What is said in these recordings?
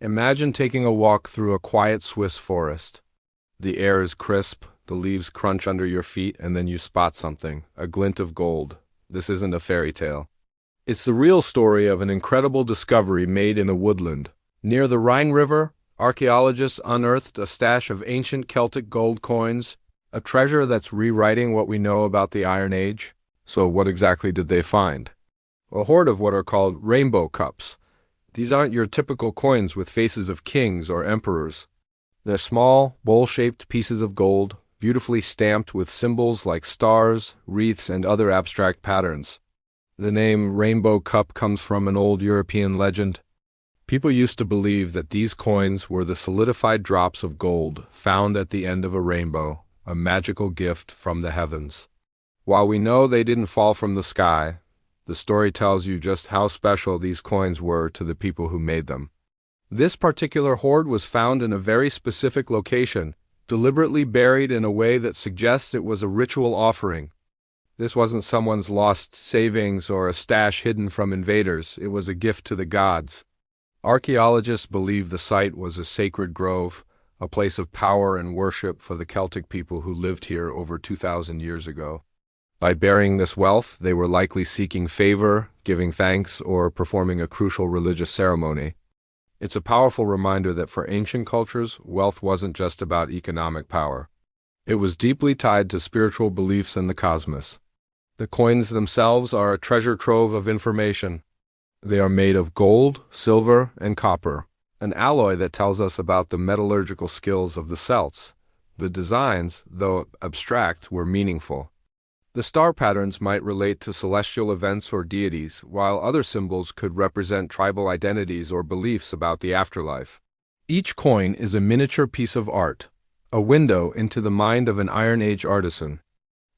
Imagine taking a walk through a quiet Swiss forest. The air is crisp, the leaves crunch under your feet, and then you spot something, a glint of gold. This isn't a fairy tale. It's the real story of an incredible discovery made in a woodland. Near the Rhine River, archaeologists unearthed a stash of ancient Celtic gold coins, a treasure that's rewriting what we know about the Iron Age. So what exactly did they find? A hoard of what are called rainbow cups. These aren't your typical coins with faces of kings or emperors. They're small, bowl-shaped pieces of gold, beautifully stamped with symbols like stars, wreaths, and other abstract patterns. The name Rainbow Cup comes from an old European legend. People used to believe that these coins were the solidified drops of gold found at the end of a rainbow, a magical gift from the heavens. While we know they didn't fall from the sky, the story tells you just how special these coins were to the people who made them. This particular hoard was found in a very specific location, deliberately buried in a way that suggests it was a ritual offering. This wasn't someone's lost savings or a stash hidden from invaders. It was a gift to the gods. Archaeologists believe the site was a sacred grove, a place of power and worship for the Celtic people who lived here over 2,000 years ago. By burying this wealth, they were likely seeking favor, giving thanks, or performing a crucial religious ceremony. It's a powerful reminder that for ancient cultures, wealth wasn't just about economic power. It was deeply tied to spiritual beliefs in the cosmos. The coins themselves are a treasure trove of information. They are made of gold, silver, and copper, an alloy that tells us about the metallurgical skills of the Celts. The designs, though abstract, were meaningful. The star patterns might relate to celestial events or deities, while other symbols could represent tribal identities or beliefs about the afterlife. Each coin is a miniature piece of art, a window into the mind of an Iron Age artisan.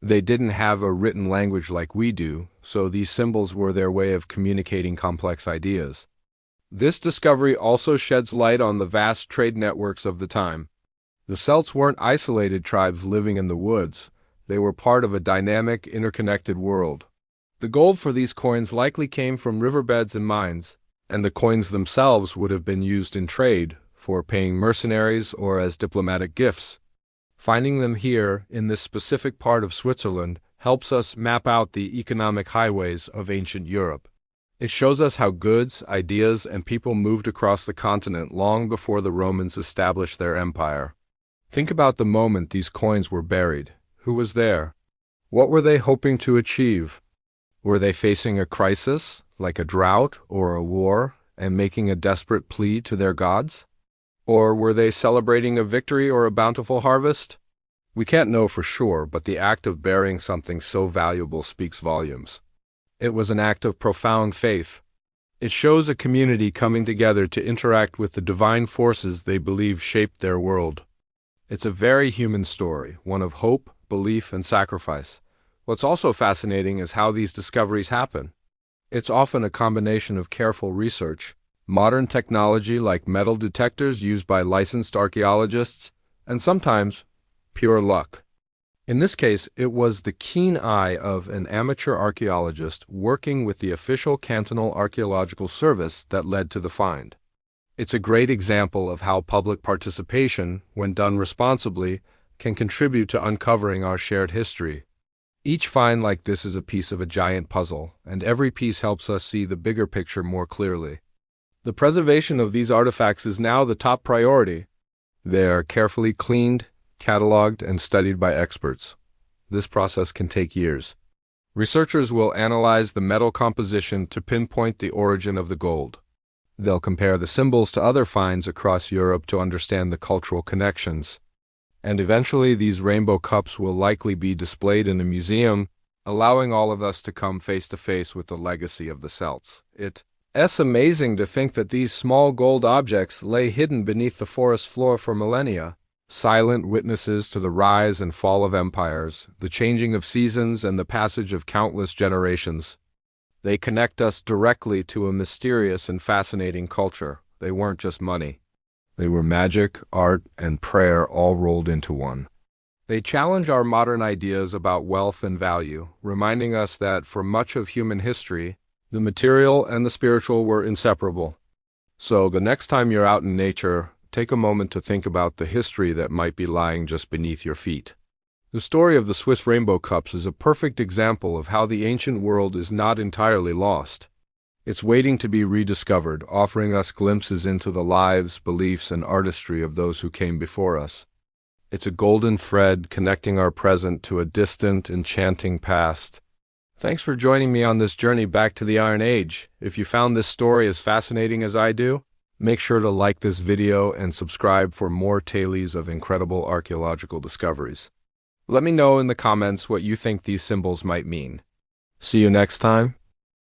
They didn't have a written language like we do, so these symbols were their way of communicating complex ideas. This discovery also sheds light on the vast trade networks of the time. The Celts weren't isolated tribes living in the woods. They were part of a dynamic, interconnected world. The gold for these coins likely came from riverbeds and mines, and the coins themselves would have been used in trade, for paying mercenaries or as diplomatic gifts. Finding them here, in this specific part of Switzerland, helps us map out the economic highways of ancient Europe. It shows us how goods, ideas, and people moved across the continent long before the Romans established their empire. Think about the moment these coins were buried. Who was there? What were they hoping to achieve? Were they facing a crisis, like a drought or a war, and making a desperate plea to their gods? Or were they celebrating a victory or a bountiful harvest? We can't know for sure, but the act of burying something so valuable speaks volumes. It was an act of profound faith. It shows a community coming together to interact with the divine forces they believe shaped their world. It's a very human story, one of hope, belief, and sacrifice. What's also fascinating is how these discoveries happen. It's often a combination of careful research, modern technology like metal detectors used by licensed archaeologists, and sometimes pure luck. In this case, it was the keen eye of an amateur archaeologist working with the official cantonal archaeological service that led to the find. It's a great example of how public participation, when done responsibly, can contribute to uncovering our shared history. Each find like this is a piece of a giant puzzle, and every piece helps us see the bigger picture more clearly. The preservation of these artifacts is now the top priority. They are carefully cleaned, cataloged, and studied by experts. This process can take years. Researchers will analyze the metal composition to pinpoint the origin of the gold. They'll compare the symbols to other finds across Europe to understand the cultural connections. And eventually these rainbow cups will likely be displayed in a museum, allowing all of us to come face to face with the legacy of the Celts. It's amazing to think that these small gold objects lay hidden beneath the forest floor for millennia, silent witnesses to the rise and fall of empires, the changing of seasons, and the passage of countless generations. They connect us directly to a mysterious and fascinating culture. They weren't just money. They were magic, art, and prayer all rolled into one. They challenge our modern ideas about wealth and value, reminding us that for much of human history, the material and the spiritual were inseparable. So the next time you're out in nature, take a moment to think about the history that might be lying just beneath your feet. The story of the Swiss rainbow cups is a perfect example of how the ancient world is not entirely lost. It's waiting to be rediscovered, offering us glimpses into the lives, beliefs, and artistry of those who came before us. It's a golden thread connecting our present to a distant, enchanting past. Thanks for joining me on this journey back to the Iron Age. If you found this story as fascinating as I do, make sure to like this video and subscribe for more tales of incredible archaeological discoveries. Let me know in the comments what you think these symbols might mean. See you next time.